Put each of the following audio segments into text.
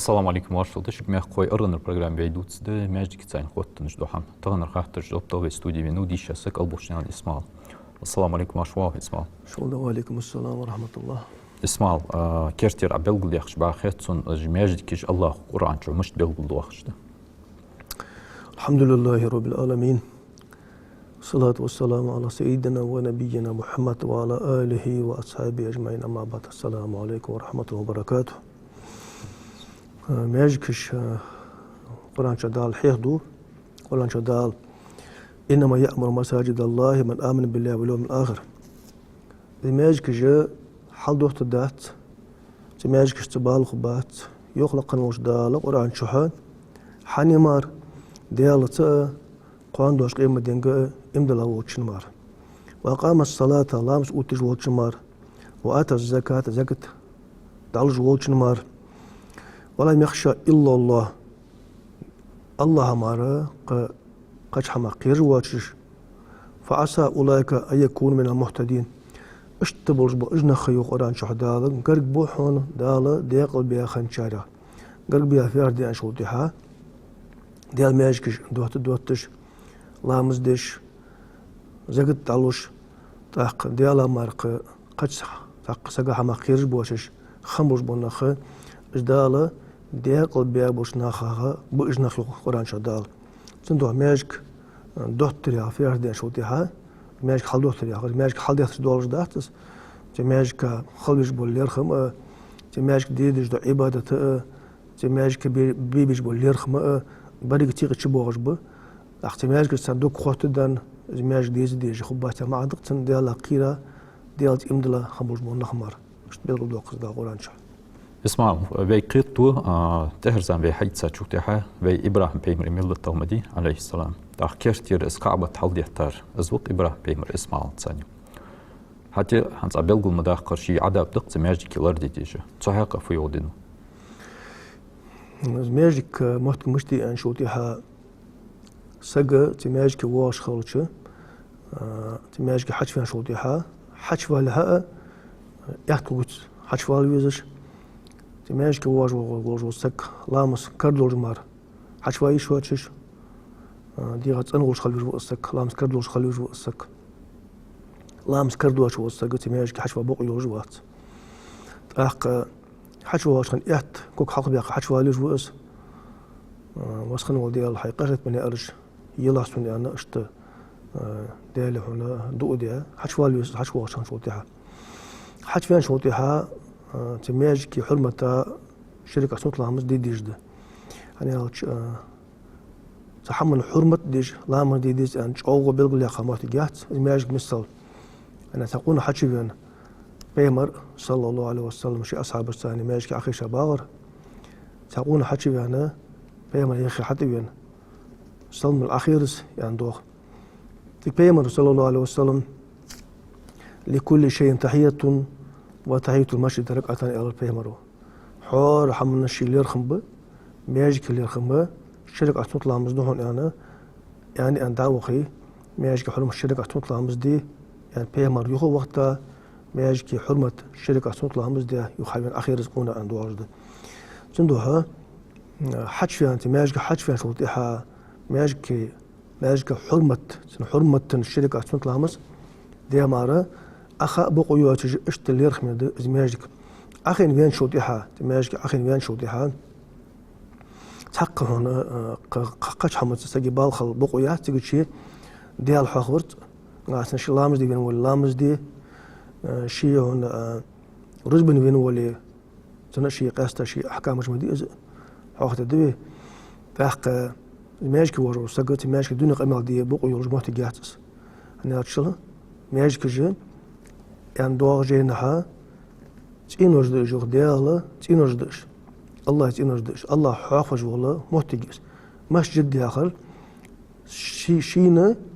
Assalamu alaikum warahmatullahi wabarakatuh. Khoy arganer program veydut de magic tsayn khottnish doham. Tagner khatter jobta ve studio ve nudi shasek albushnan Ismail. Assalamu alaikum warahmatullahi Ismail. Shukran wa alaikum assalam wa rahmatullah. Ismail kertir abelgul yakhsh ba khetsun magic kish Allah Quran chu mush belgul dokhshda. Alhamdulillahi rabbil alamin. Salatu wassalamu ala sayyidina wa nabiyyina Muhammad wa ala alihi wa ashabihi ajma'in amma ba'd. Assalamu alaikum wa rahmatullahi wa barakatuh. ماجكش قرآن شدال حيخدو قرآن شدال إنما يأمر مساجد الله من آمن بالله واليوم الآخر ماجكش حال دوخت دات ماجكش تبال خبات يخلق نوش دال قرآن شحان حنيمار ديالة قرآن دوش قيمة دينجا إمدلا ووتشنمار وأقام الصلاة لامس أوتج ووتشنمار وآتى الزكاة زكاة دالج ووتشنمار ولم يخشى إلا الله الله مارا قش حما قير واتش فعسى أولئك أن يكون من المهتدين اشتبلج بأجنا خيو قرآن شهدالا قرق بوحون دالا ديقل بيا خنشارا قرق بيا فيار دي أنشوتها ديال ماجكش دوتش لامز ديش زقت تعلوش تاق ديالا مارق قش تاق سقا حما قيرج بوشش خمبوش بونخ اجدالا ديقل بيا بوش ناخاها بو اجناخ قرآن شدال تندوه ماجك دوتريا فيار دي أنشوتها ماجك حال دوتريا ماجك حال ديتش دولج داتس ماجك خلوش بول ليرخم ماجك ديدش دو عبادة ماجك بيبش بول ليرخم بريق تيغ تشبوغش بو اخت ماجك صندوق خوت دان ماجك ديج خباتها ما عندك تن ديالا قيرا ديالت امدلا خمبوش بول نخمار مش بيلغل دوقز دا قرآن شح اسمع في قيتو تهرزان في حيث ساتشوتها في إبراهيم بيمر ملة الطلمدي عليه السلام تأخيرتير إسقابة حلديتار أزوق إبراهيم بيمر اسمع ثاني حتى هنس أبلغ المداخل شيء عدد دقت ماجيك الأرض ديجا صحيح في يودينه ماجيك محت مشتي أنشوتها سجى تماجيك واش خلشة تماجيك حج في أنشوتها حج فالها يحتوت حج فالويزش تماجك واج سك لامس كردولج مار حشواي شواتش دي غات انغوش خلوج وسك لامس كردولج خلوج وسك لامس كردولج وسك تماجك حشوا بوق يوج وات اق حشوا شن يحت كوك حق بيق حشوا لوج وس واسخن وديال حقيقه من ارج يلاصون انا اشت ديال هنا دو دي حشوا لوج حشوا شن شوتها حشفان شوتها تماجكي حرمة شركة صوت لامز دي ديجده يعني تحمل حرمة ديج لامز دي ديج أن شعوغ بلغل يقامات جات الماجك مثل أنا تقول حتشبين بيمر صلى الله عليه وسلم شي أصحاب الثاني ماجك أخي شباغر تقول حتشبين بيمر يخي حتبين صلم الأخيرس يعني دوخ بيمر صلى الله عليه وسلم لكل شيء تحية وتحية المسجد ركعتان إلى البيمرو حور حملنا الشيء اللي يرخم به مياجك اللي يرخم به الشركة تطلع مزدوحون يعني أن دعوخي مياجك حرمة الشركة تطلع مزدي يعني بيمر يخو وقتها مياجك حرمة الشركة تطلع مزدي يخايبين أخي رزقونا عن دوارده تندوها حج فيها أنت مياجك حج فيها شوطيها مياجك حرمة الشركة تطلع مز دي مارا أخا بقيوات اشت اللي يرخم زماجك أخين وين شوتيها زماجك أخين وين شوتيها تحقق هنا قاش حمد تسجي بالخل بقيوات تقول شيء ديال حخورت عشان شي لامز دي وين ولا لامز دي شيء هنا رزبن وين ولا تنشي قاستا شيء أحكام مش مدي حوخت دبي تحقق زماجك وجو سجت زماجك دون قمال دي بقيو رجمات جاتس أنا أتشله زماجك جن يعني دوغ جينها تينوش ديجوغ ديالا تينوش ديش الله تينوش ديش الله حافظ والله محتجس مش جدي آخر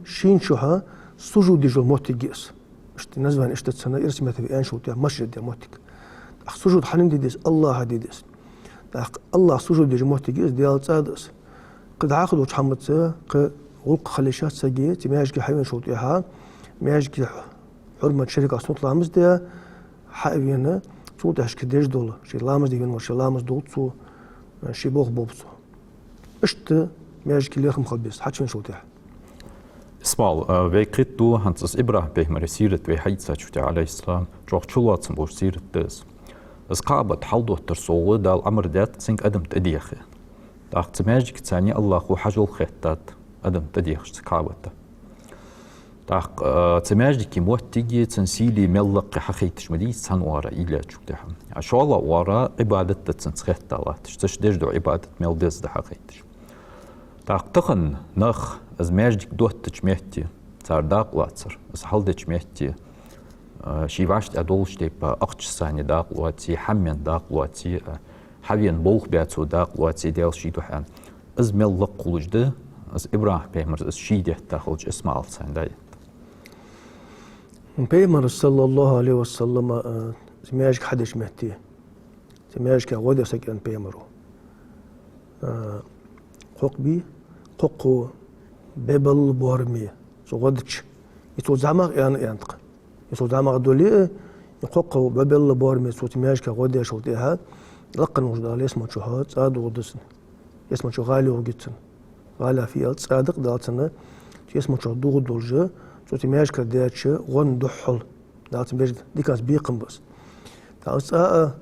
شين شوها سجود ديجوغ محتجس اشت نزبان اشت سنة ارسمت في ان شوتيا مش جدي محتج سجود حنين ديدس الله ديدس الله سجود ديجوغ محتجس ديال تادس قد عاقدوا تحمد غلق خليشات سجيه تماجك حيوان شوتيها ماجك حرمة شركة صوت لامز حقيقة صوت هش كديش دول شي لامز دي وش لامز دوت سو شيبوخ بوبسو اشت ماجك اللي خم خبيس حتشون شو تاح اسمال ويكيتو هانس إبراهيم بيمر سيرة وحيدسا شوتي عليه السلام جوخ شلوات سنبوش سيرة دس اسقابة حلدو ترسوغ دال أمر دات سنك أدم تأديخي داخ تماجك تاني الله خو حجل خيطات أدم تأديخ سقابة داخ تماجك موت تيجي تنسيلي ملق حخيتش مدي سنوارا إلا شوتيها شو الله ورا عبادة تنسخيط دالات تشتش دو عبادة ملدز دا حخيتش داخ تخن نخ از ماجك دوت تجمعتي صار داق لاتر از حل تجمعتي شي واشت ادولش تيبا اقش ساني داق لاتي حمين داق لاتي حبين بوخ بياتو داق لاتي ديال شي دوحان از ملق قلوجده از ابراهيم بيمر از شي ديت داخلج اسماعيل سان دايت بيمر صلى الله عليه وسلم ماجك حدش مهتي ماجك غدا سكن بيمرو قوقبي قوقو ببل بورمي سوغدش يتو زعمق يعني ينطق يتو زعمق دولي قوقو ببل بورمي صوت ماشكا غودي شوتيها لقن وجدال اسمه شهاد صاد ودسن اسمه شو غالي وجتن غالي في صادق دالتنا اسمه شو دوغ دولجه صوت ماشكا داتش غن دحل دالتن بيج دي كاس بيقم بس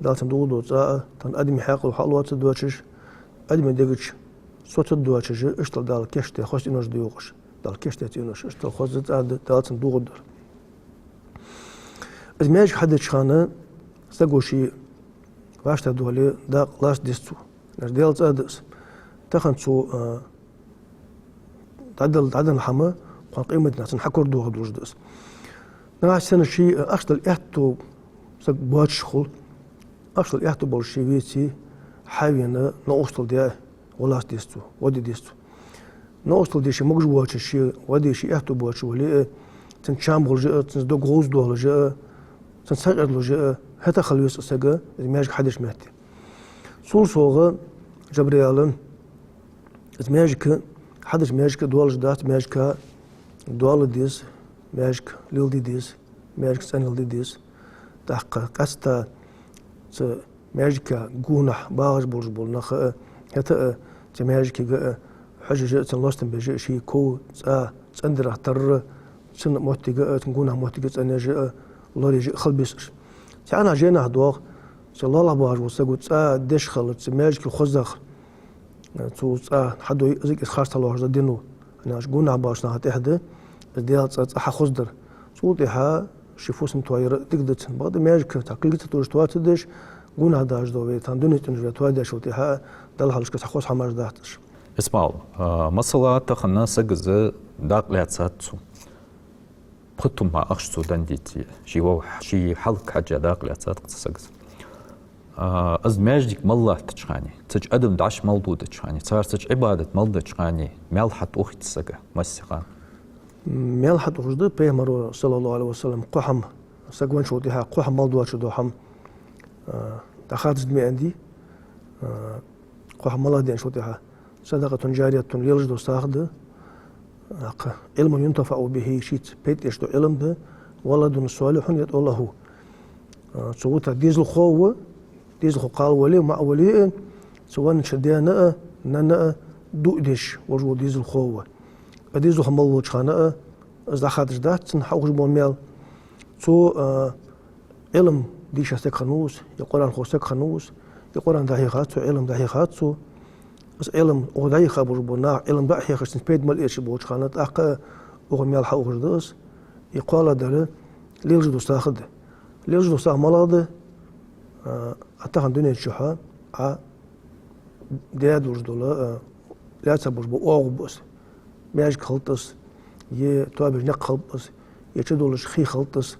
دالتن دوغ دو تن ادمي حاقل حلوات دوتش ادمي ديجش صوت الدواتش اشتل دال كشته خوش انوش ديوقش دال كشته انوش اشتل خوش دالتن دوغدر از ماج حد خانه سغوشي واشتا دولي دا قلاش ديستو ديال صادس تخنسو تعدل حما قيمه ناس نحكر دوغ دوجدس ناس سنه شي اشتل احتو سغ بواتش خل اشتل احتو بولشيفيتي حاوينا نوصل دي ولاش ديستو ودي ديستو نوصل دي شي مجو واتش شي ودي شي احتو بواتش ولي تنشام غلجه تنزدو غوز دوغلجه تنسجد لجه حتى خليوس سجا ماجك حدش مهتي سول صوغه جبريالن ماجك حدش ماجك دولج دات ماجك دول ديس ماجك ليل ديس ماجك سنل ديس تحق قستا ماجك جونح باغج بولج بولنخ حتى ماجك حجج تنلوستن بجي شي كو تندر تر سن موتيغا تنجونح موتيغا تنجي الله يجي خلبيسش تعنا جينا هدوغ صلى الله باج وسقو دش خلت ماجك الخزخ تو حدو زيك خاصه الله دينو انا شقونا باشنا هتحد ديال صح خزدر صوتها شفوس متوير تقدت بعد ماجك تاكلت توش تواتدش قونا داش دوي تندوني تنجو توادش وتها دلها لش كتخوص حماش داتش اسمعوا مسألة تخنا سجز داق لاتساتسو بخطم مع أخشتو دنديتي شي حلق حاجة داق لاتسات قتسجز از ماجدك مالله تشخاني تج أدم داش مالدو تشخاني صار تج عبادة مالدو تشخاني مالحة أخي تسجى مسيقان مالحة أخي بيمر صلى الله عليه وسلم قحم سجوان شوتها قحم مالدو شدو حم تخاتز مي عندي قحم مالله دين شوتها صدقة جارية يلجدو ساخد علم ينتفع به شيت بيت يشتو علم ده ولد صالح يدعو له صوتها ديزل خو قال ولي مع ولي سواء شدينا ننا دودش وجو ديزل خو ديزل خمل وجهنا از خاطر دات نحوج بوميل سو علم ديش خنوس يقول عن خوسك خنوس يقول عن دحيخات علم دحيخات سو علم وداي خبر بنا علم ده هي خشن بيد مال ايش بوش خانت اق وغميال حوغ دس يقال دل ليجدو ساخد ليجدو ساخ مالاد اتخن دنيا شحا ا دياد وجدولا لا تبوش بو اوغ بس ماج خلطس ي توابج نق خلطس يشدولش خي خلطس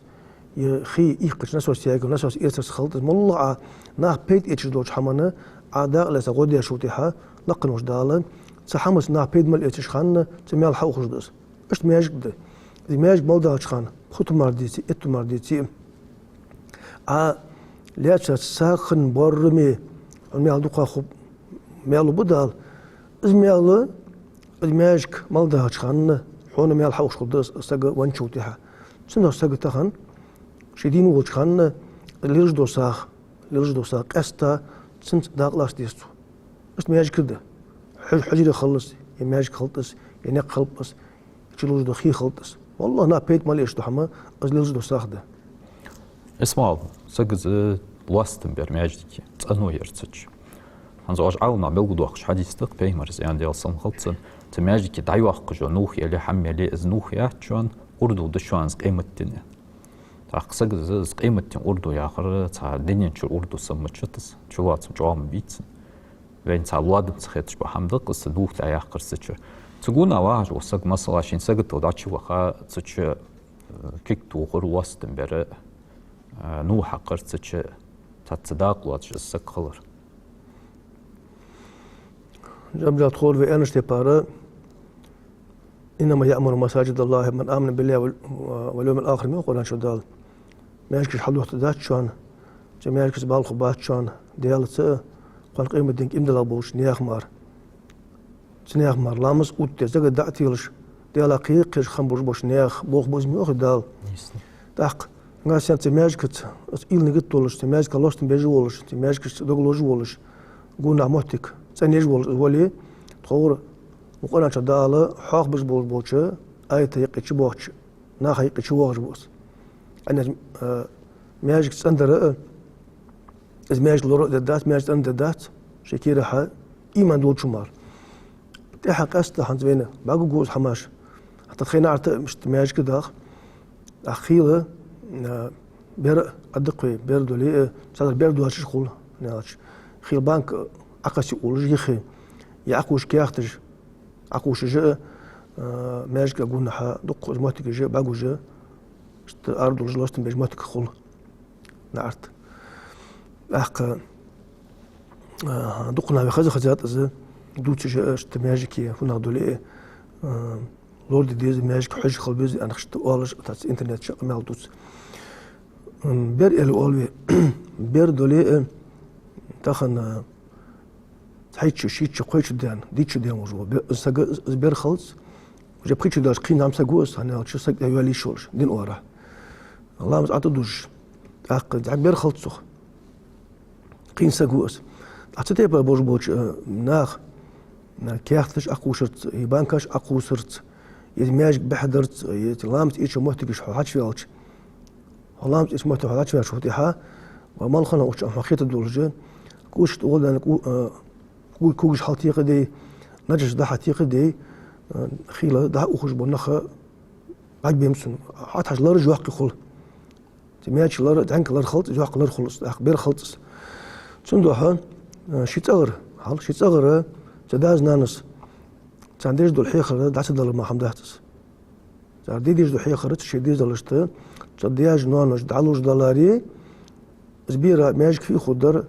ي خي يقش نسوس ياك نسوس ايرتس خلطس مولع نا بيد ايش دوش حمانه عدا لا تغوديا شوتيها لقن وش دالن تحمس نا بيد مال ايش خان تمال حوخ دس اش ماجك ده ماجك مالدا خان خط مارديتي ات مارديتي لا تساخن برمي المال دوقا خب مالو بدال مال ماجك مالدا خان حون مال حوخ دس سغ وان شوتيها سنو سغ تخن شدين وش خان ليج دوساخ قستا سنت داقلاش ديستو بس ماجي كده حجري خلص يماجي خلطس ينق خلطس تشيلوج دو خي خلطس والله نا بيت مالي اشتو حما ازلوج دو ساخده اسمع سجز لاستن بير ماجدي تانو يرتش هنزوج عاونا بلغدو أخش حديث تق بيمرز يعني ديال صن خلطسن تماجدي دعيو أخجو نوخي اللي حمي لي إز نوخي أحجون أردو دشوان قيمة الدنيا تاق سجز قيمة الدنيا أردو يا آخر تا الدنيا نشر أردو سمتشتس شوات جوام بيتسن وين تا الوادم تخيتش بحمدق قصة دوخ تا ياخر ستشر تقولنا واج وسق مصر عشان سقط وداتشي وخا تتش كيكتو غر واستن بير نوحا قرتش تتصداق واتش السق خلر جمجة تقول في أنشتي بارا إنما يأمر مساجد الله من آمن بالله واليوم الآخر من القرآن شو دال ما يشكش حد وقت ذات شان جميع يشكش بالخبات شان ديالت قال قيمة دينك إمدلا بوش نياخ مار لامس قوت زق دعتيلش ديالا قيقش خمبوش بوش نياخ بوخ بوز ميوخ دال داق ناس يعني تماجكت إل نجت تولش تماجك لوست بيجولش تماجكش دوغلوج ولش قلنا محتك سنيج ولي تقول وقنا شدالة حاق بش بول بوشة أي تيقيش بوش ناخ يقيش بوش بوس أنا ماجك سندر إذا ماجك لورو دات ماجك سندر دات شكيرة ح إيمان دول شمار تحق أستا حنت بينا باقو جوز حماش حتى تخينا عرت مش ماجك داخ أخيرا بير أدقي بير دولي صدر بير دول شخول ناش خيل بانك أقاسي أولج يخي يعقوش كياختج عقوش جاء ماجك قلنا ح دق جماتك جاء باقو جاء شت أرض الجلوستن بجماتك خل نعرت أحق دقنا بخزة خزات إذا دوتش جاء شت ماجك هنا دولي لورد ديز ماجك حج خلبيز أنا خشت أولج تاس إنترنت شق مال دوت بير إلى أولوي بير دولي تاخن تحيتش شيتش قويتش دان ديتش دان وجو بير خلص وجا بقيتش داش قين عم ساقوس انا شو ساق يوالي شورش دين ورا الله مس عطدوش عقد عم بير خلص قين ساقوس عطيتي بوش بوش ناخ كيختش اقوشرت يبانكاش اقوسرت يدماج بحضرت يتلامت ايش محتكش حاج فيالش لامت ايش محتك حاج فيالش فتيها وما خلنا وش حقيقه دولجه كوش تقول انا كوش حقيقه دي نجش ده حقيقه دي خيله ده أخرج بنخا بعد بيمسون حتى لار جواق خل تمياتش لار دعنك لار خلط جواق لار خلص أخبار خلص صندوقها شيت أغر حال شيت أغر تداز نانس تعنديش دول حيخر دعس دل ما حمدهتس تعديش دول حيخر تشديز دلشت تدياج نانش دعلوش دلاري زبيرة ماجك في خضر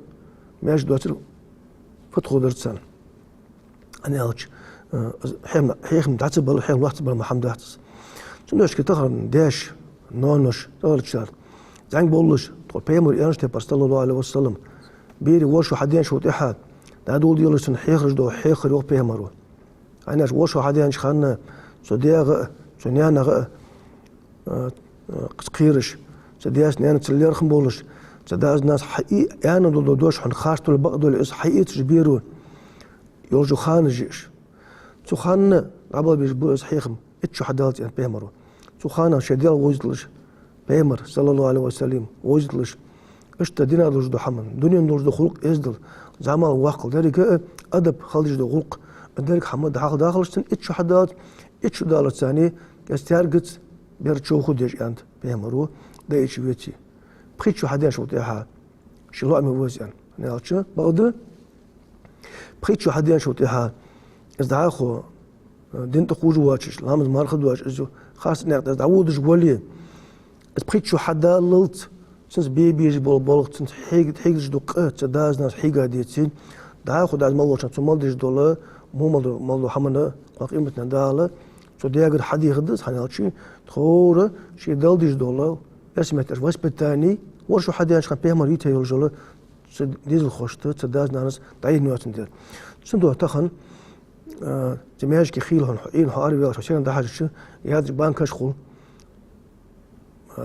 ماج دوتر فت خضر تسان أنا ألش حيخم تعتبر حيخم واحد بل ما حمدهتس صندوقش كتخرن داش نانش تغلط شار زعنك بقولش تقول بيمر إيرانش تبر صلى الله عليه وسلم بيري وشو حدين شو تحد ده دول ديالش حيخرج دو حيخر يوق بيمرو أنا وشو حدين خلنا صديق سنيانا قيرش صديق نيان تسلي رخم بولش صديق ناس حقيقي أنا دول دوش حن خاشتو البقى دول إس حقيقي تجبيرو يرجو خانجيش تو خان عبال بيجبو إس حيخم إتشو حدالت يعني بيمرو تو خانا شديل وجدلش بيمر صلى الله عليه وسلم وجدلش اشتا دينا دوش دو حمن دنيا دوش دو خلق إزدل زعمال واقل دارك أدب خالج دو خلق دارك حمد حاق داخلشتن إتشو حدالت إتشو دالت ثاني كاستيارجت بيرتشو خديش أنت بيمرو دا إتشو بيتي بخيتشو حدين شو تيها شلو أمي وزيان نالتشو بغد بخيتشو حدين شو تيها إزدعاخو دين تخوج واتش لامز مارخد واتش إزو خاص نقد إزدعودش بولي بخيتشو حدا للت سنس بيبيج بولغت سنس حيجش دو قات داز ناس حيجا ديتين دعاخو داز مالو شان تمالديش دولا مو مالو حمنا قيمتنا دالا سو دياغر حدي خدس حنالشي تخور شي دالديش دولا اسمتر واسبتاني ورشو حدي عشان بيمر يتيول جولا ديزل خوشت تداز ناس داين نواتن دير سندو تخن تماش كي خيلهن حين هاري ولا شان ده حاجه ياد بانكاش خول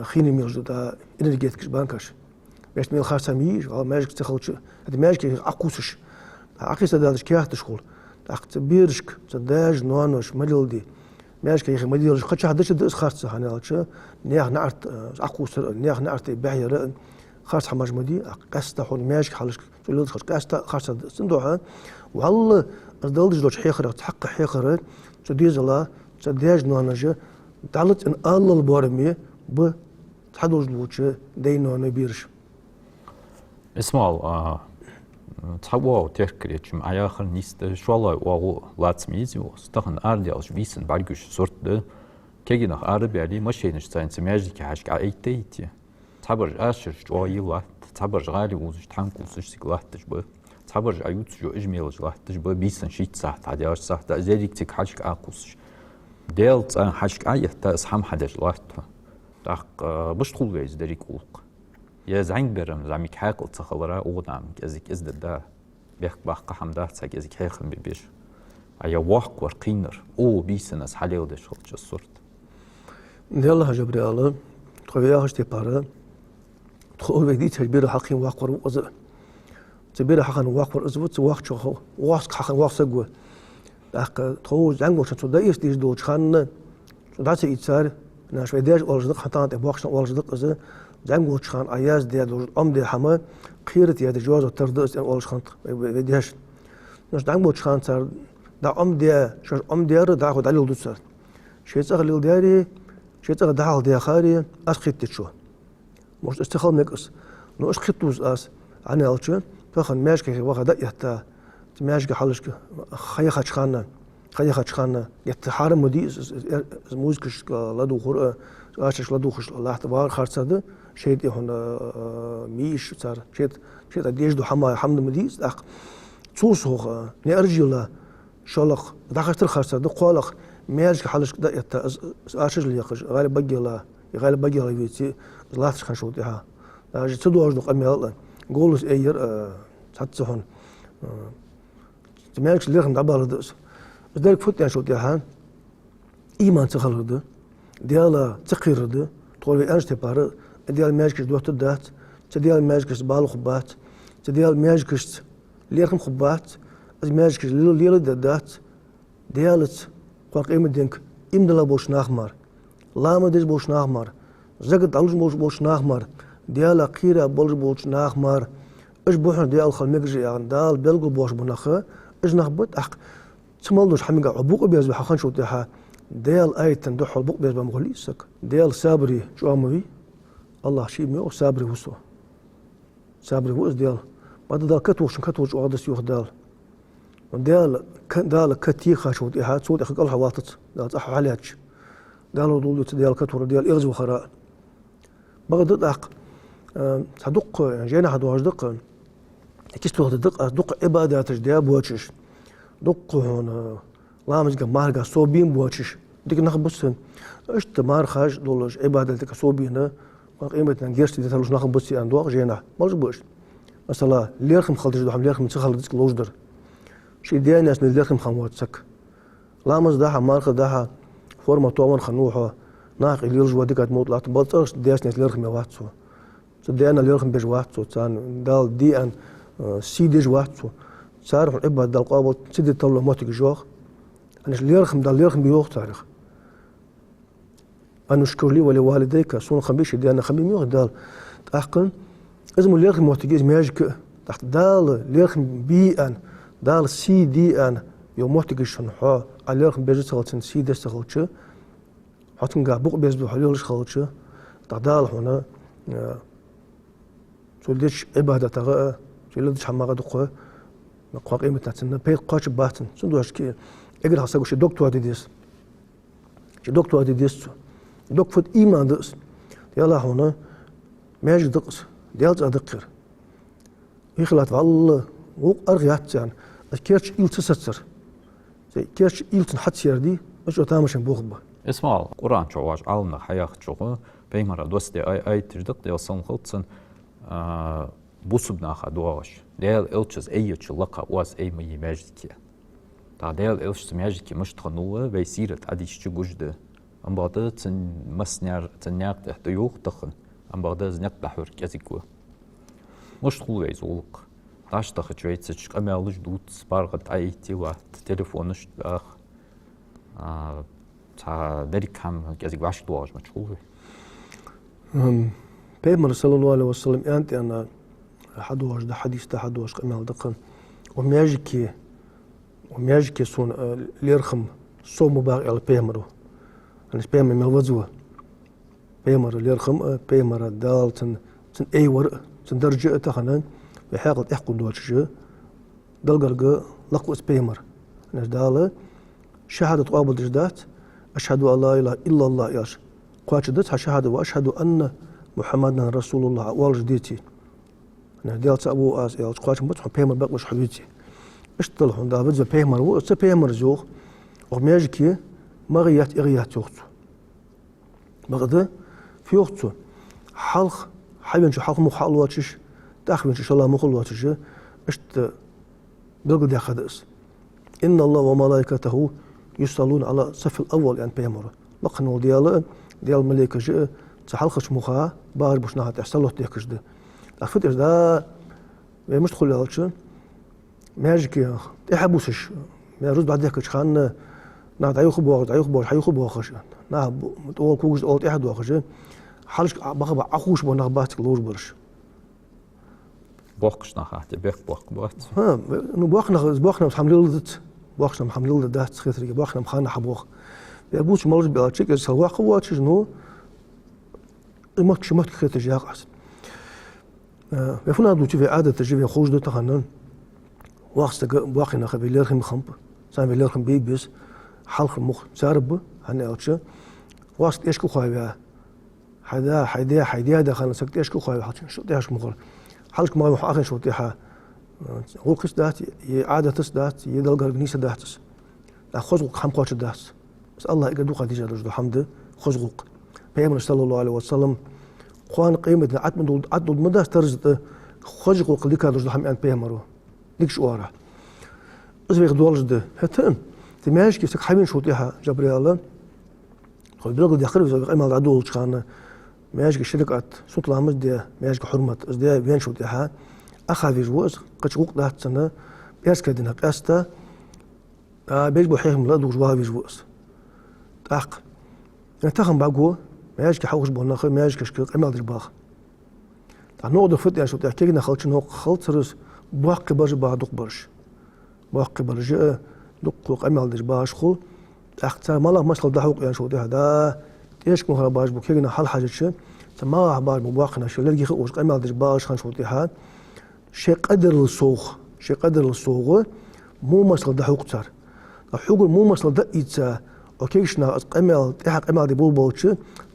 خيني ميرج دا انرجيتكش بانكاش باش ميل خاصه ميج او ماجك تخلش هاد ماجك اقوسش أخي سدالش كيات شغل أخت بيرشك سداج نوانوش مدلدي ماشي يا أخي مدلش خدش حدش دس خارج هنالش نيخ نعرت أقوسر نيخ نعرت بحير خارج حماج مدي قاستا حول ماشي حالش تقول خارج قاستا خارج صندوقها والله أردلش دوش حيخر تحقق حيخر تديز الله سداج نوانج تعلت إن الله البارمية ب تحدوش لوتش دينو نبيرش اسمع تحوّا تحكيش معايا آخر نيست شو الله وعو لاتميزي واستخن أرلي أو جبيسن بعرقش صورت ده كيجينا عربي عليه ماشي نشتاين سماجي كحاجة عيتيتي تعبر عاشر جواي الله تعبر غالي وزش تحنك وزش سكلاه تجبر تعبر عيوت جو إجميل جلاه تجبر بيسن شيت ساعت عادي عاش ساعت زيك تك حاجة عاقوسش ديل تان حاجة عيه تأسحم حدا جلاه تاق بشتغل ويز دريك ولق يا زعيم برم زعميك حاقل تخلرا أغنام كذيك إزد دا بيخ باق حمدا تساق كذيك حيخن بيبيش أيا واق ورقينر أو بيسنس حليل دش خلج الصورت يلا جبريل تخويا هاش تبارا تخو بدي تجبير حقين واق ور وز تجبير حقن واق ور أزوت واق شو واق حقن واق سجوا تاق تخو زعيم وش تدا يستيج دوج خان تدا تيصار ناش بديش أولجدق حتى تبواقش أولجدق إذا زعيم وش خان أياز دي دوج دي حما خيرت يا جواز وتردس أن أولج خان بديش ناش زعيم وش خان صار دا دي شو ديار دا خد عليه ودوسر شيء تغلي دياري شيء تغدحال دي خاري أسخيت شو مش استخال مكس نو أسخيتوز أس أنا ألشة فخن ماشك واحد يحتا ماشك حالش خيا خشخانة يتحارم مدي موزكش لدو خور عاشش لدو خش الله تبار خرصده شيء هون ميش صار شيء أديش دو حمد مدي أق تصوص هو نأرجي الله شالق دخلت الخرصده قالق ماشك حالش دا يتا عاشش اللي يخش غالب بقي الله يبيتي الله تشخن شو تها أجي تدو أجدق أمي الله قولس أير تحتسهون تماشك اللي يخن دعبال دس ذلك فوت يعني شو تها إيمان تخلده ديالا تقيرده تقول أنش تبارة ديال ماشكش دوت الدات تديال ماشكش بالو خبات تديال ماشكش ليركم خبات از ماشكش ليل دات ديالت قاق إيم دينك إيم دلا بوش ناخمر لام ديش بوش ناخمر زقد علوش بوش ناخمر ديالا قيرة بوش ناخمر إيش بوحن ديال خلميكجي يعني دال بلغو بوش بناخه إيش نخبط أق تمالوش حميقة عبوق بيز بحخان شو تيها ديال أيتن دوح عبوق بيز بمغليسك ديال سابري شو أموي الله شيء ميو سابري وسو سابري وس ديال بعد دال كتوش وعدس يوخ دال دال كتيخا شو تيها صوت أخي قلها واطت دال صح عليك دال دولت ديال كتور ديال إغز وخراء بغد دق صدق يعني جينا حد واجدق كيستو دق عبادات ديال بوتشش دق هون لامج جمارجا صوبين بوتشش ديك نخبصن اشت مار خاج دولش عبادتك صوبينا قيمة نجيرش دي تلوش نخبصي عن دوق جينا مالش بوش مثلا ليرخم خلدش دوحم ليرخم تخلدش لوجدر شي دي ناس ليرخم خمواتسك لامز داها مارخ داها فورما تومن خنوحه ناق يلج وديك موت لا تبلطش دياس ناس ليرخم يواتسو صدقنا ليرخم بيج واتسو تان دال دي ان سي ديج واتسو صار عباد دال قابل سيدي طلع موتك جوخ أنا ليرخم دال ليرخم بيوخ تاريخ أنا أشكر لي ولوالديك سون خميش دي أنا خميم يوخ دال تأقن إذا ليرخم موتك ماجك تحت دال ليرخم بي أن دال سي دي أن يوم موتك شنحا على ليرخم بيجي سغلتن سي دي سغلتش حتى نقع بوق بيزبو حليلش خلتش تحت دال هنا سولديش عبادة تغا سولديش حماغة دقوة مقاق قيمة نتنا بيت قاش باتن سندوش كي اقدر حساقو شي دكتور ديديس شي دكتور ديديس دوك فوت إيمان دقس ديالا هنا ماجي دقس ديالت أدقر يخلات والله وق أرغيات يعني كيرش إيل تسسر زي كيرش إيل تنحط سيردي مش تامشن بوخبه اسمع القرآن شواج عالنا حياة شوغو بيمرا دوستي أي تجدق ديال صن خلطسن بوسبنا خدواش ديال إلتشز أيتش لقا واس أي مي ماجدكي تا ديال إلتشز ماجدكي مش تخنوه بيسيرت عديش تجوجده أم بعد تن مسنير تنياق تحت يوق تخن أم بعد زنيق بحور كذكوا مش تقول يزولق داش تخجويت شقمي على جدود سبارغت أيتي وقت تليفونش داخ تا دري كم كذا واش دواج مشغول. بيغمبر صلى الله عليه وسلم أنت أنا حدواش ده حديث ده حدواش قمي على دقن ومياجكي سون ليرخم صوم مباغ على بيغمبر أنا بيغمبر ملوزوه بيغمبر ليرخم بيغمبر دال تن أي ورق تن درجة تخنن بحاجة إحكم دوتش دلقرق لقوس بيغمبر أنا دال شهادة قابل دجدات أشهد أن لا إله إلا الله ياش قواتش دتها شهادة وأشهد أن محمدا رسول الله والجديتي أنا ديالت أبو آس يالت قواتش مبتح بيغمبر بقوش حبيتي اشتلحون دابد زي بيغمبر وقت بيغمبر زوغ ومياجكي مغيات إغيات يوختو بغدا في يوختو حلق حيبنش حلق مخال واتش تاخبنش إن شاء الله مخال واتش اشت بلقد ياخدس إن الله وملائكته يصلون على الصف الأول يعني بيغمبر لقنو ديال ملائكة جاء تحلقش مخا بار بوش نهات احسلوه ديكش ده أفتش ده مش تخلي هالش ماجيك يحبوسش ما رز بعد ديكش خان نهات عيوخ بوغ حيوخ بوغش نه تقول كوجز قلت أحد وخش حالش بخبا أخوش بو نغباتك لوش برش بوخش نهات بيخ بوخ بوات ها إنه بوخنا حمليلدت بوخنا حمليلدت ده تخيتري بوخنا مخانا حبوخ يبوش مالش بيعطيك السواق قواتش إنه المكش خيت جاقس يفونا دو تشوف عادة تجيب خوش دو تخنن واخس باقي نخ بيلرخم خمب سان بيلرخم بيبس حلق مخ سارب هني اوتش واخس ايشكو خايبا حيدا دخل سكت ايشكو خايبا حتى شو داش مخر حلق ما اخر شو تيها هو قص دات عادة تسدات يدل غنيس داتس اخذ خم قوتش داس بس الله يقدو خديجه رجل حمد خزقوق بيغمبر صلى الله عليه وسلم قوان قيمة عدد مدى ترزت خزقوق قلدي كان رجل حمد بيغمبر ديك شوارع ازبيغ دولج ده هتن تماش كيف حبين شوتيها جبريل خو بلغ دي اخر زي قيمة عدول كان ماش شركات صوت لامز دي ماش حرمة از دي بين شوتيها اخذ جوز قشقوق ده سنه بياس كدنا قاستا بيج بوحيهم لا دوج واها جوز تاق نتاخم باقو ماش كحوش بونا ماش كشك قيمة الباخ نقعد فت يعني شو تحكينا خلص نو خلص رس باقي برج بعدق برش باقي برج دق قيمة الباش خو اختار مالا مسخل دحوق يعني شو ده هذا ايش مهرب باش بكينا حل حاجة شيء ما باش مباقنا شو لقي خوش قيمة الباش خان شو ده شيء قدر الصوغ مو مسخل دحوق صار الحوق مو مسخل ده يتسا وكيشنا قيمة تحق قيمة دي بولش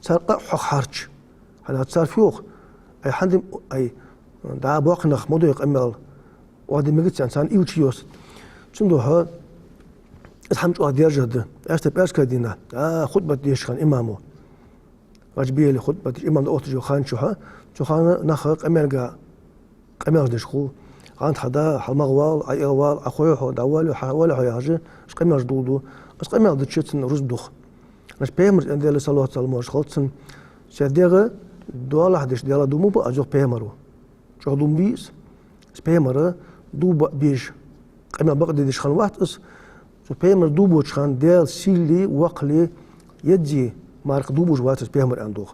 صار حق حارج هذا صار فيوق أي حد أي دا باقنا خمودو يقمل وهذا مجلس إنسان يوتشيوس شنوها اسحمش واحد يرجع بس كدينا خطبة ديش خان إمامه واجبيه لخطبة إمام أوت جو خان شو خان نخ قمل ديش خو عند حدا حمغوال أي أوال أخوي هو داوال ولا حياجه إيش قمل جدودو إيش قمل دتشتن رز بدخ ناس بيمر عند الله صلى الله عليه وسلم خلصن سيديغه دوال حدش ديالا دومو با أجوك بيمرو شو دوم بيس بيمر دو بيش قمل بقدر ديش خان واحد إس شو بيمر دو بوش خان ديال سيلي وقلي يجي مارك دو بوش واحد بيمر عندوخ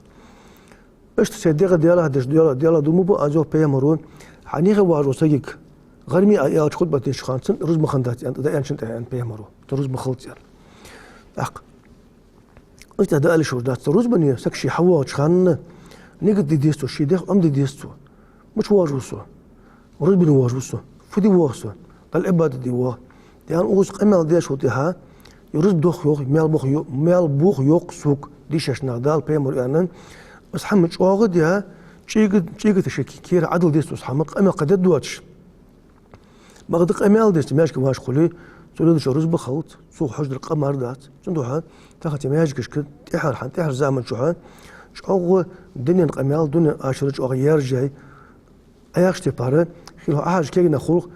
إيش سيديغه ديالا حدش ديالا دومو با أجوك بيمرو حنيخ واجو سجيك غرمي أيات خد بتيش خانسن رز مخندات يعني ده أنشنت عن بيمرو رز مخلط يعني أق أنت ده قال شو ده رز بني سكشي حواج خان نيجي ديستو شي ده دي ديستو مش واجوسو رز بني واجوسو فدي واجوسو ده العبادة دي واه يعني أوز قمة دي شو تها يرز دوخ يوق مال بوخ يوق سوق دي ششنا دال بيمرو يعني بس حمد شواغد يا شيء تشكي كير عدل ديستو حمق قمة قد دواتش بغد قمال ديست ماشك واش خلي تولد شو رز بخلط سوق حجر القمر دات شندوها تاخت ماشك كشكل تحر زمن شو شو الدنيا قمال دنيا اشرج غير جاي اياش تبار خلو احاج كينا خلق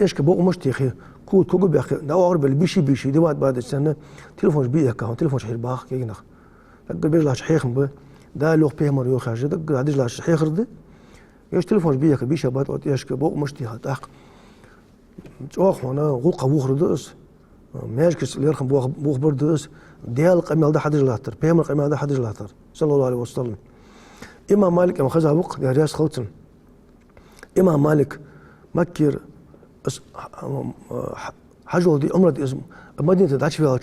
ايش كبو مش تيخي كود كوغو باخ دا اغرب بيشي دي بعد السنه تليفون بيك هون تليفون شحال باخ كينا دق بيج لا شحيخ دا لوغ بيمر يو خاجه دق عادش لا شحيخ رد يش تلفون بيك بيش بات أو تيش كبوق مشتي هتاق جوخ هنا غوق بوخر دس ماش كس ليرخم بوخ بردس ديال قمل ده حدج لاتر بيمر قمل ده حدج لاتر صلى الله عليه وسلم إمام مالك أما خزها وق يا رياس خلتن إمام مالك مكر حجول دي عمرة اسم مدينة داش فيها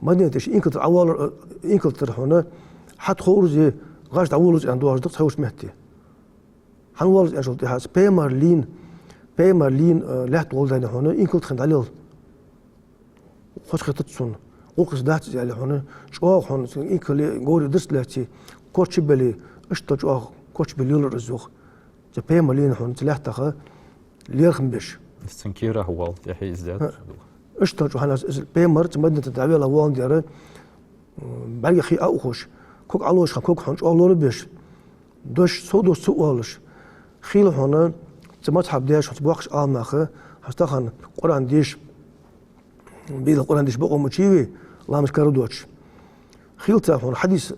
مدينة إيش إنكتر أول إنكتر هنا حد خورج غاش تعولج عند واحد دكتور هوش مهتي حنولج عن شلتي حاس بيمرلين لحت ولدنا هنا إنكتر خند عليه خوش خطط سون وقص دات على هنا شو هون إنكل جوري دست لاتي كوتش بلي اشتج كوتش بليول الزوخ بيمرلين هون تلحتها ليرخم بيش السنكيرة هو يحيي إزداد اشتج وحنا بيمر مدينة الدعوية لوان دياره بري خي أوخش كوك علوش كوك حنش أولور بيش دوش سودو سؤالش خيل هنا تمتحب ديش تبوقش ماخه هستخن قرآن ديش بيد القرآن ديش بقوم مشيوي لا مش كردوش خيل هنا حديث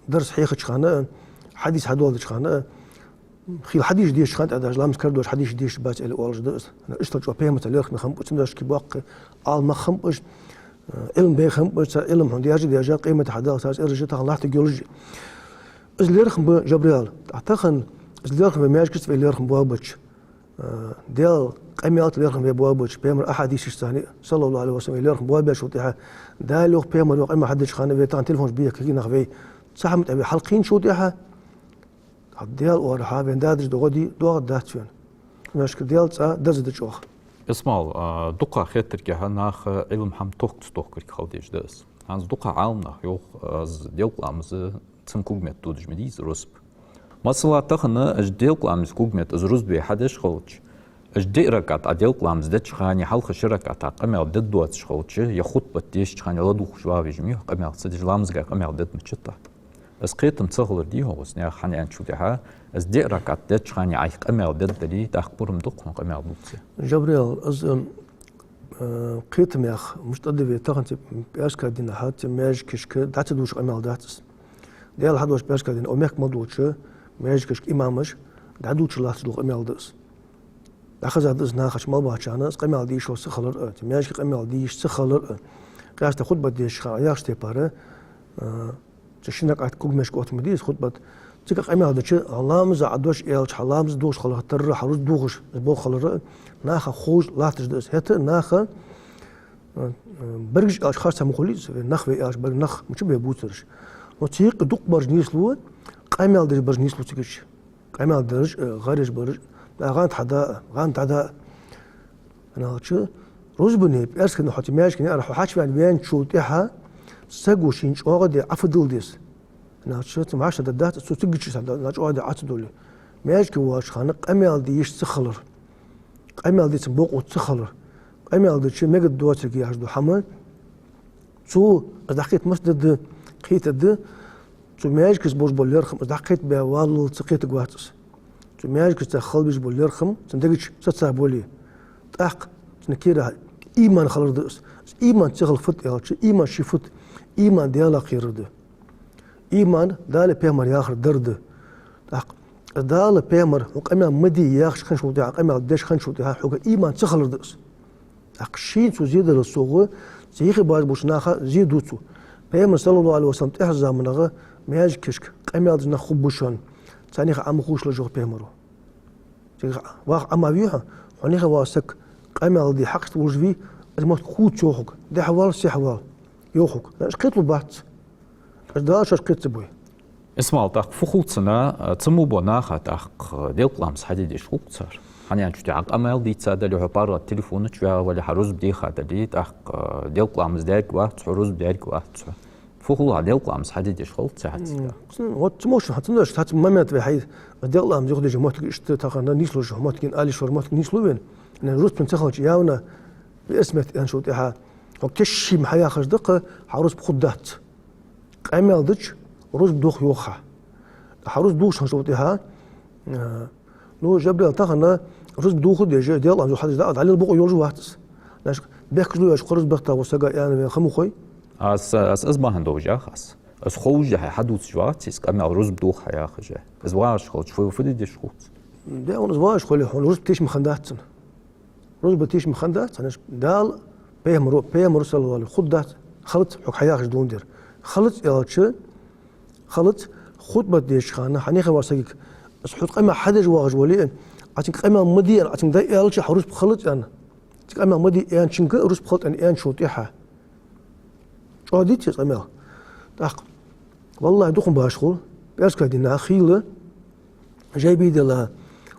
درس حيخ خانه حديث هدول خانه خيل حديث ديش خانت أداش لا مش كردوش حديث ديش بات اللي أولش درس أنا اشترك وبيهم تليخ مخم بتندش كباق مخم بش علم بيخم بس علم هون دياجي قيمة حدا أساس إرجع الله تجيولوجي إزليرخم بجبريل أعتقد إزليرخم بمياش كست في إزليرخم بوابتش ديال قيمات إزليرخم بوابتش بيمر أحاديث الثاني صلى الله عليه وسلم إزليرخم بوابتش وتيها دالو بيمر وقيمة حدش خانة بيتان تلفون بيه كي نخبي صحمت أبي حلقين شو تيها ديال ورها بين دادش دوغدي دوغ داتشون مشكل ديال درز دجوخ اسمال دقة خيتر كه ناخ علم هم توك خالديش داس هنز دقة عالمنا يوخ از ديوك لامز تم كوجمت دودج مديز رسب مثلا تخنا اج ديوك لامز كوجمت از رسب حدش خالج اج ديركات اديوك لامز دتش خاني حلق شركات قمل دد دوت خالج يخوت بتيش خاني لدو شواوي جميع قمل سدج لامز قمل دد متشتا از قيتم تصغر دي هو سنيا خاني ان شو دها از ديركات دتش خاني عايق قمل دد دي تخبرم دق قمل دوت جبريل از قيتم يا أخ مش تقدر تاخد بأشكال دين حتى ماج كشك دعت دوش أمال دعتس ديال حدوش بأشكال دين أمك ما دوش ماج كشك إمامش دعدوش الله تدوق أمال دس أخذ هذا ناخش ما باشانا أمال ديش هو سخلر ماج كش أمال ديش سخلر قاعد تاخد بديش خاياش تبارة تشينك عاد كوج مش قوت مديس خد بد تيجي أمال دش الله مز عدوش إيلش الله مز دوش خلر تر حروس دوغش بو خلر ناخ خوج لا تجدس هت ناخ برج أشخاص مخلص نخ في أش برج نخ مش بيبوترش وتيق دق برج نيسلو قامل درج برج نيسلو تيجش قامل درج غارج برج غانت حدا أنا شو روز بني بأرسك إنه حتى ماشي كني أروح حاش في بيان شو تيها سجوشين شو قاعد أفضل ديس أنا شو تماشى ددات شو تيجش أنا شو قاعد أعتدولي ماشي كواش خانق قامل ديش سخلر قامل ديش بوق وتسخلر قامل ديش مجد دواتر كي يحدو حمل شو أدحكيت مسجد خيت الد شو ماشي كس بوش بوليرخم أدحكيت بوالو تقيت قواتس شو ماشي كس تخل بيش بوليرخم تندقش ستساب بولي تحق تنكيرها إيمان خلر دس إيمان تخل فت يا شو إيمان شفت إيمان ديالا خير ده إيمان دال بيمر ياخر درد تحق دال بيمر وقامل مدي ياخش خنشو ده قامل دش خنشو ده حق إيمان تخلر دس أقشين سو زيد الصوغ زيخي باج بوش ناخا زيدوتو بيمر صلى الله عليه وسلم تحزا منغا مياج كشك قامل دنا خبوشان تانيخ عم خوش لجوغ بيمرو واخ أما بيها ونيخ واسك قامل دي حقت وجبي الموت خوت يوخك دي حوال سي حوال يوخك اش قيتلو بات اش داش اش قيت بوي اسمع تاق فخوتنا تمو بناخا تاق ديل قلامس حديد شوكتر حنيان شتي عق أمال دي تساعد اللي هبارة التليفون تشوا ولا حروز بدي خاطر تاق ديل قلامس داك واحد حروز بداك واحد فخو ديل قلامس حديد شغل تساعد وتموش حتناش حت مامات بحيث ديل قلامس ياخذ جماعتك اشت تاخنا نيسلو جماعتك آلي شورماتك نيسلو وين أنا روت بنتخلج ياونا باسمة أنشو تها وكشي محيا خش دقة حروز بخدات قامل دج روز بدوخ يوخا حروز دوش هنشو تها نو جبريل تاخنا روز بدوخ ديجا ديال أنشو حدش دقت على البوق يورجو واحتس ناش بيكلو ياش قرز بختا وسجا يعني خمو خوي أس ما هندوجا خاص أس خوجة حدوث جواتيس قامل روز بدوخ يا خجة أس واش خوش فدي ديش خوت ده أنا زواج خلي هون روز بتيش مخنداتن روز بتيش مخندات أنا دال بيهم رسول الله خدات خلط حق حياة جدون دير خلط يالش خلط خطبة ديش خانة حنيخ واسقيك أسحوت قيمة حدج واج ولي عتنك قيمة مدي عتنك ده يالش حروس بخلط أنا قيمة مدي يعني شنك روز بخلط أنا يعني شوطيحة شو هديت قيمة تاق والله دخن باشخول بس كدينا خيلة جاي بيدي الله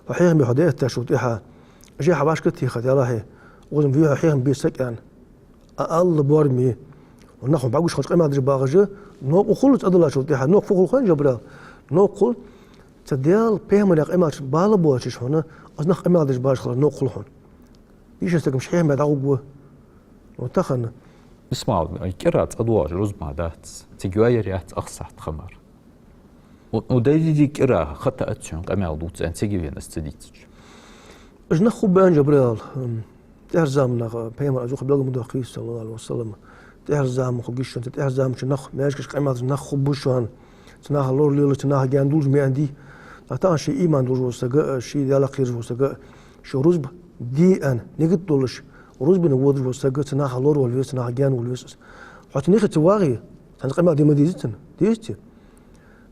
وحيهم بحدية تشوطيحة جاي حباش كتي خد يلاهي وزن فيها حيهم بيسك يعني أقل بورمي وناخد بعوش خش قيمة درج باغجة نوق وخلص أدلا شوطيحة نوق فوق الخين جبرا نوق قل تديال بيهم اللي قيمة بالا بوشش هنا أصنخ قيمة درج باش خلاص نوق خلهم يش استكم شحيهم بعد عقبه وتخن اسمع كرات أدوار روز ما دات تجواير يات أخصحت خمر ودايدي كرا خطأ أتشون قيمة دوت أن تجيبين استديتش أجنخ بان جبريل تهرزامنا بيهم أزوخ بلغ مدوخي صلى الله عليه وسلم تهرزام خلقيشون تهرزام شنخ ماشكش قيمة نخ بوشون تناها لور ليلة تناها جاندوج مي عندي أعتقد شيء إيمان دوج وسجا شيء ديالا خير وسجا شو رزب دي أن نقد دولش رزب نودج وسجا تناها لور والفيس تناها جان والفيس حتى نيخ تواغي تنقيمة دي مديزتن ديستي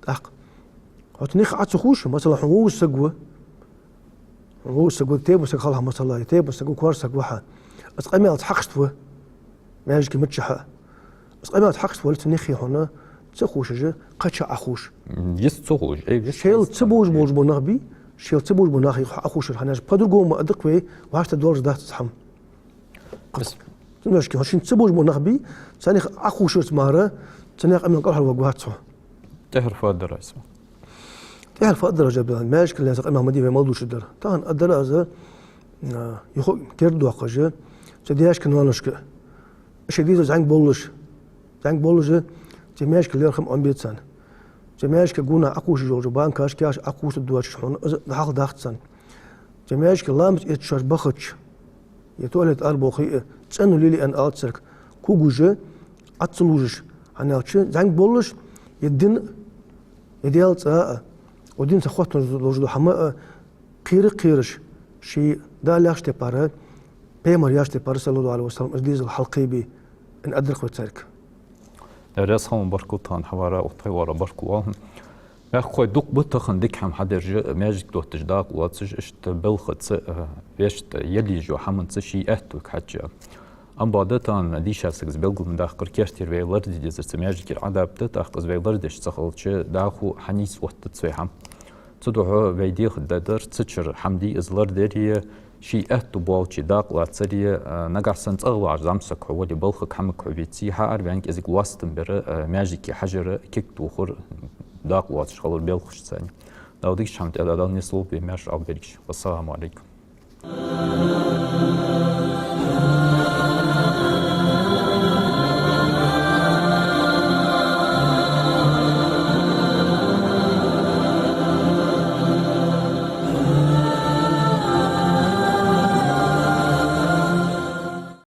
تحق حتى نيخ عاد سخوش مثلا هو السجوة هو السجوة تيب وسج خلها مثلا تيب وسجوة كوار سجوها أتقيمة تحقشتوه ما يجي متشحة أتقيمة تحقشتوه لتنيخي هنا تسخوش جه قتش أخوش يستخوش شيل تبوج بوج بنغبي شيل تبوج بنغي أخوش الحناج بدر قوم أدق وي وعشت تدور ده تسحم بس تمشي هالشين تبوج بنغبي ثاني أخوش اسماره ثاني أمين قرح الوجبات تعرف هذا اسمه تعرف الدرجة بان ماشي كل الناس قيمة مدي ما موضوعش الدرجة طبعا الدرجة يخو كيردو أخجة تدياش كنوانشك شديد زعنق بولش تماش كل يرخم أم بيتسان تماش كجونا أقوش جوج بانكاش كاش أقوس الدواش حون دحق داختسان تماش كلامت يتشر بخش يتولد أربوخي تسأنو ليلي أن أتسرك كوجوجة أتصلوجش عناش زعنق بولش يدين يديال تاء ودين تخوت لوجدو حما قيرش شيء دا لاش تبارة بيمر ياش تبارة صلى الله عليه وسلم أجديز الحلقي بي إن أدرك وتسرك راسهم بركوتان حوارا وطيورا بركوهم أخوي دوق بتخن ديكهم حدر ماجك دوت تجداق واتسج اشت بلخت بيشت يلي جو حمن تشي أهتوك حتى أم بعدتان ديش هسكز بلغ من داخل كيرتير ويلر دي جزر ماجك العذاب تتأخذ ويلر ديش تخلتش داخو حنيس وقت تسويحم تدعو ويدي خدادر تشر حمدي إزلر ديري شي أهتو بوالشي داق واتسري نقع سنت أغواج زامسك حوالي بلخك حمك حبيتي حار بيانك إزيك واستن بر ماجيكي حجر كيك توخر داق واتش خلال بلخش ثاني داوديك شامت أدادان نسلو بماش أو بريكش والسلام عليكم